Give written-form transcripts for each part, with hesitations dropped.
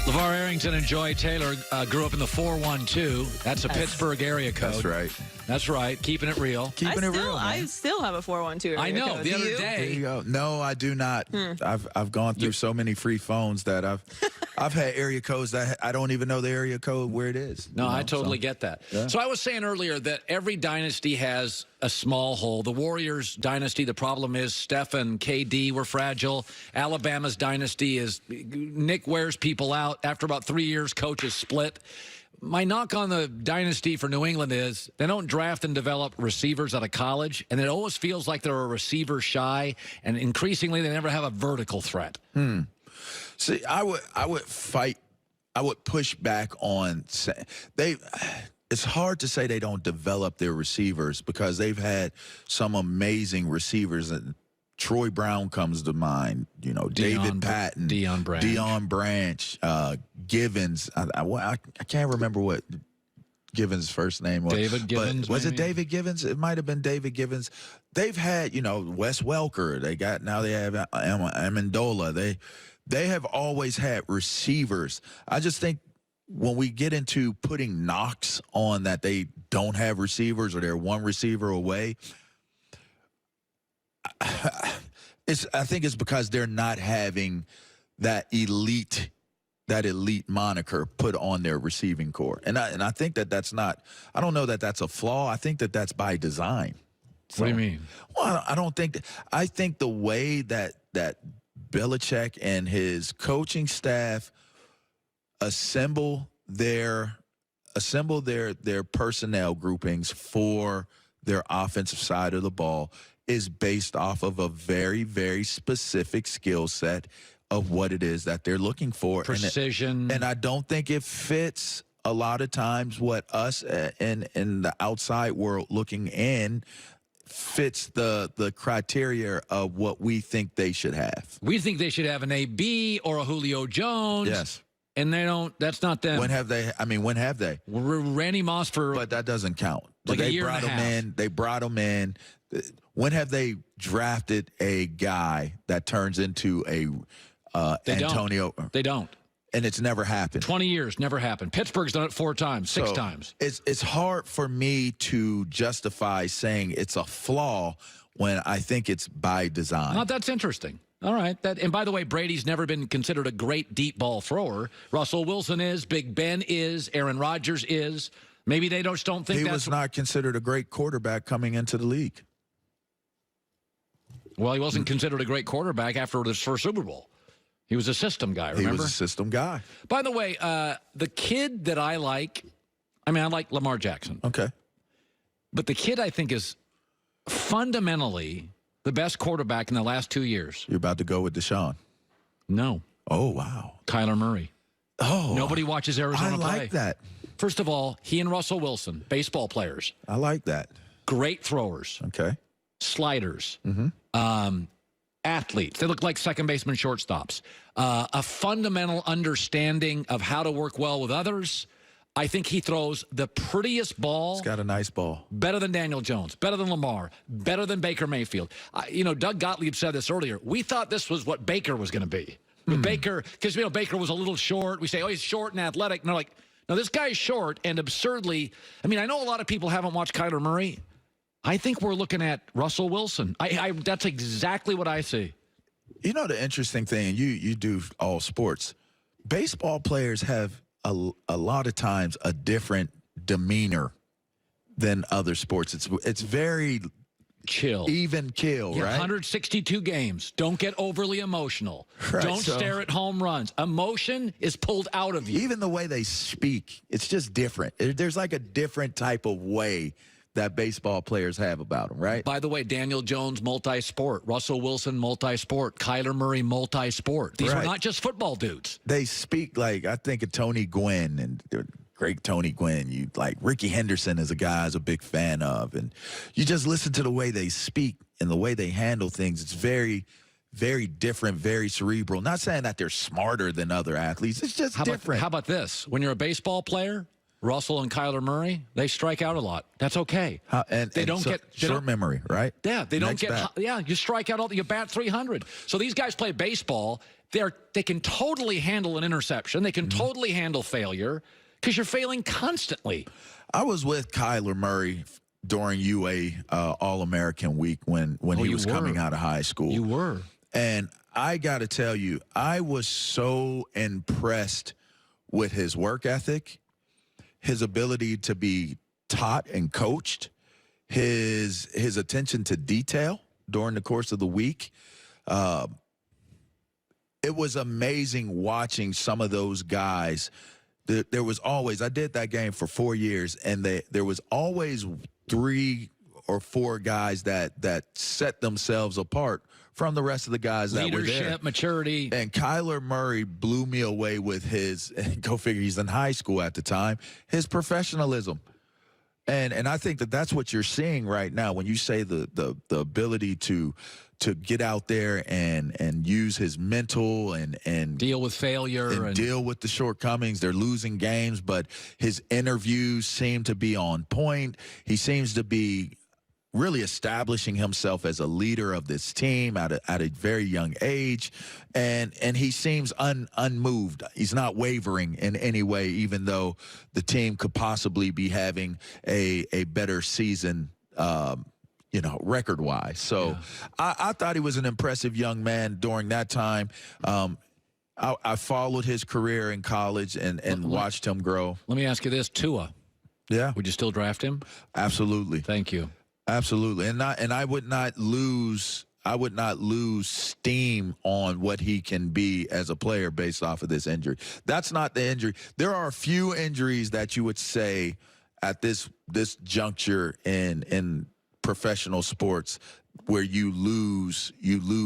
LaVar Arrington and Joy Taylor grew up in the 412. That's a Pittsburgh area code. That's right. That's right. Keeping it real. Keeping it real, man. I still have a 412 area I know. code. The Do other you? day. There you go. No, I do not. I've gone through so many free phones that I've had area codes that I don't even know the area code where it is. No, I totally get that. Yeah. So I was saying earlier that every dynasty has a small hole. The Warriors dynasty, the problem is Steph and KD were fragile. Alabama's dynasty is Nick wears people out. After about 3 years, coaches split. My knock on the dynasty for New England is they don't draft and develop receivers out of college, and it always feels like they're a receiver shy, and increasingly they never have a vertical threat. See, I would fight. I would push back on they. It's hard to say they don't develop their receivers because they've had some amazing receivers. Troy Brown comes to mind. You know, David Patton, Deion Branch, Givens. I can't remember what Givens' first name was. David Givens. Was it David Givens? It might have been David Givens. They've had, you know, Wes Welker. They have Amendola. They have always had receivers. I just think when we get into putting knocks on that they don't have receivers or they're one receiver away, I think it's because they're not having that elite moniker put on their receiving core. And I think that's not, I don't know that that's a flaw. I think that that's by design. What do you mean? Well, I don't think I think the way that Belichick and his coaching staff assemble their personnel groupings for their offensive side of the ball is based off of a very, very specific skill set of what it is that they're looking for. Precision. And I don't think it fits a lot of times what us in the outside world looking in fits the criteria of what we think they should have. We think they should have an AB or a Julio Jones. Yes. And they don't. That's not them. When have they? I mean, when have they? Randy Moss for. But that doesn't count. Like a year and a half. They brought him in. When have they drafted a guy that turns into a Antonio? They don't. And it's never happened. 20 years, never happened. Pittsburgh's done it 4 times, 6 times. It's hard for me to justify saying it's a flaw when I think it's by design. Well, that's interesting. All right. And by the way, Brady's never been considered a great deep ball thrower. Russell Wilson is. Big Ben is. Aaron Rodgers is. Maybe they don't think he that's... was not considered a great quarterback coming into the league. Well, he wasn't considered a great quarterback after his first Super Bowl. He was a system guy, remember? He was a system guy. By the way, the kid that I like, I like Lamar Jackson. Okay. But the kid I think is fundamentally the best quarterback in the last 2 years. You're about to go with Deshaun. No. Oh, wow. Kyler Murray. Oh. Nobody watches Arizona play. I like that. First of all, he and Russell Wilson, baseball players. I like that. Great throwers. Okay. Sliders. Athletes. They look like second baseman shortstops. A fundamental understanding of how to work well with others. I think he throws the prettiest ball. He's got a nice ball. Better than Daniel Jones. Better than Lamar. Better than Baker Mayfield. Doug Gottlieb said this earlier. We thought this was what Baker was going to be. Baker, because, Baker was a little short. We say, oh, he's short and athletic. And they're like, no, this guy's short and absurdly. I know a lot of people haven't watched Kyler Murray. I think we're looking at Russell Wilson. That's exactly what I see. You know, the interesting thing, you do all sports. Baseball players have a lot of times a different demeanor than other sports. It's very chill, even keel, right? 162 games. Don't get overly emotional. Right, Don't stare at home runs. Emotion is pulled out of you. Even the way they speak, it's just different. There's like a different type of way that baseball players have about them, right? By the way, Daniel Jones, multi-sport. Russell Wilson, multi-sport. Kyler Murray, multi-sport. These are not just football dudes. They speak like, I think of Tony Gwynn and the great Tony Gwynn. Ricky Henderson is a guy I was a big fan of. And you just listen to the way they speak and the way they handle things. It's very, very different, very cerebral. Not saying that they're smarter than other athletes. It's just different. How about this? When you're a baseball player, Russell and Kyler Murray, they strike out a lot. That's okay. They don't get short memory, right? Yeah, they don't get. Yeah, you strike out all. You bat 300. So these guys play baseball, they can totally handle an interception. They can totally handle failure because you're failing constantly. I was with Kyler Murray during UA All-American week when he was coming out of high school. You were. And I got to tell you, I was so impressed with his work ethic, his ability to be taught and coached, his attention to detail during the course of the week. It was amazing watching some of those guys. There was always, I did that game for 4 years, and there was always 3 or 4 guys that set themselves apart from the rest of the guys that were there. Leadership, maturity. And Kyler Murray blew me away with his, go figure, he's in high school at the time, his professionalism. And I think that's what you're seeing right now when you say the ability to get out there and use his mental and deal with failure and deal with the shortcomings. They're losing games, but his interviews seem to be on point. He seems to be really establishing himself as a leader of this team at a very young age, and he seems unmoved. He's not wavering in any way, even though the team could possibly be having a better season, record-wise. So yeah. I thought he was an impressive young man during that time. I followed his career in college and watched him grow. Let me ask you this, Tua. Yeah. Would you still draft him? Absolutely. Thank you. Absolutely. And I would not lose steam on what he can be as a player based off of this injury. That's not the injury. There are a few injuries that you would say at this juncture in professional sports where you lose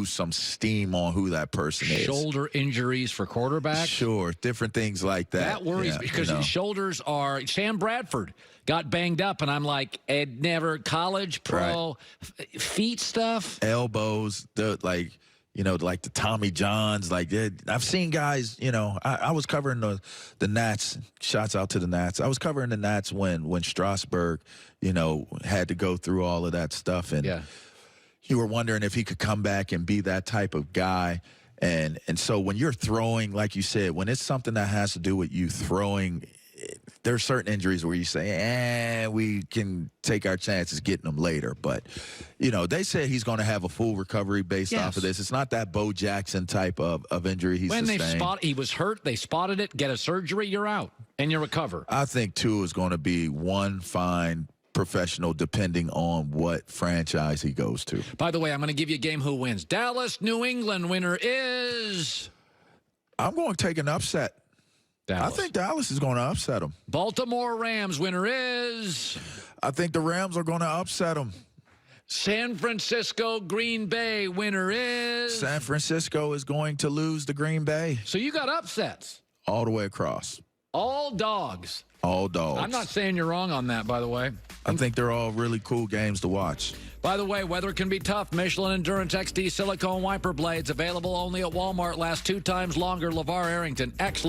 some steam on who that person is. Shoulder injuries for quarterbacks? Sure, different things like that. That worries me because shoulders are – Sam Bradford got banged up, and I'm like, never college, pro, feet stuff. Elbows, like the Tommy Johns. Like I've seen guys, I was covering the Nats. Shouts out to the Nats. I was covering the Nats when Strasburg, had to go through all of that stuff. And you were wondering if he could come back and be that type of guy. And so when you're throwing, like you said, when it's something that has to do with you throwing, there are certain injuries where you say, we can take our chances getting them later. But, they said he's going to have a full recovery based off of this. It's not that Bo Jackson type of injury he's sustained. He was hurt, they spotted it, get a surgery, you're out, and you recover. I think Tua is going to be one fine professional depending on what franchise he goes to. By the way, I'm going to give you a game who wins. Dallas, New England winner is? I'm going to take an upset. Dallas. I think Dallas is going to upset them. Baltimore Rams winner is? I think the Rams are going to upset them. San Francisco Green Bay winner is? San Francisco is going to lose to Green Bay. So you got upsets. All the way across. All dogs. All dogs. I'm not saying you're wrong on that, by the way. I think they're all really cool games to watch. By the way, weather can be tough. Michelin Endurance XD silicone wiper blades available only at Walmart. Last 2 times longer. LaVar Arrington. Excellent.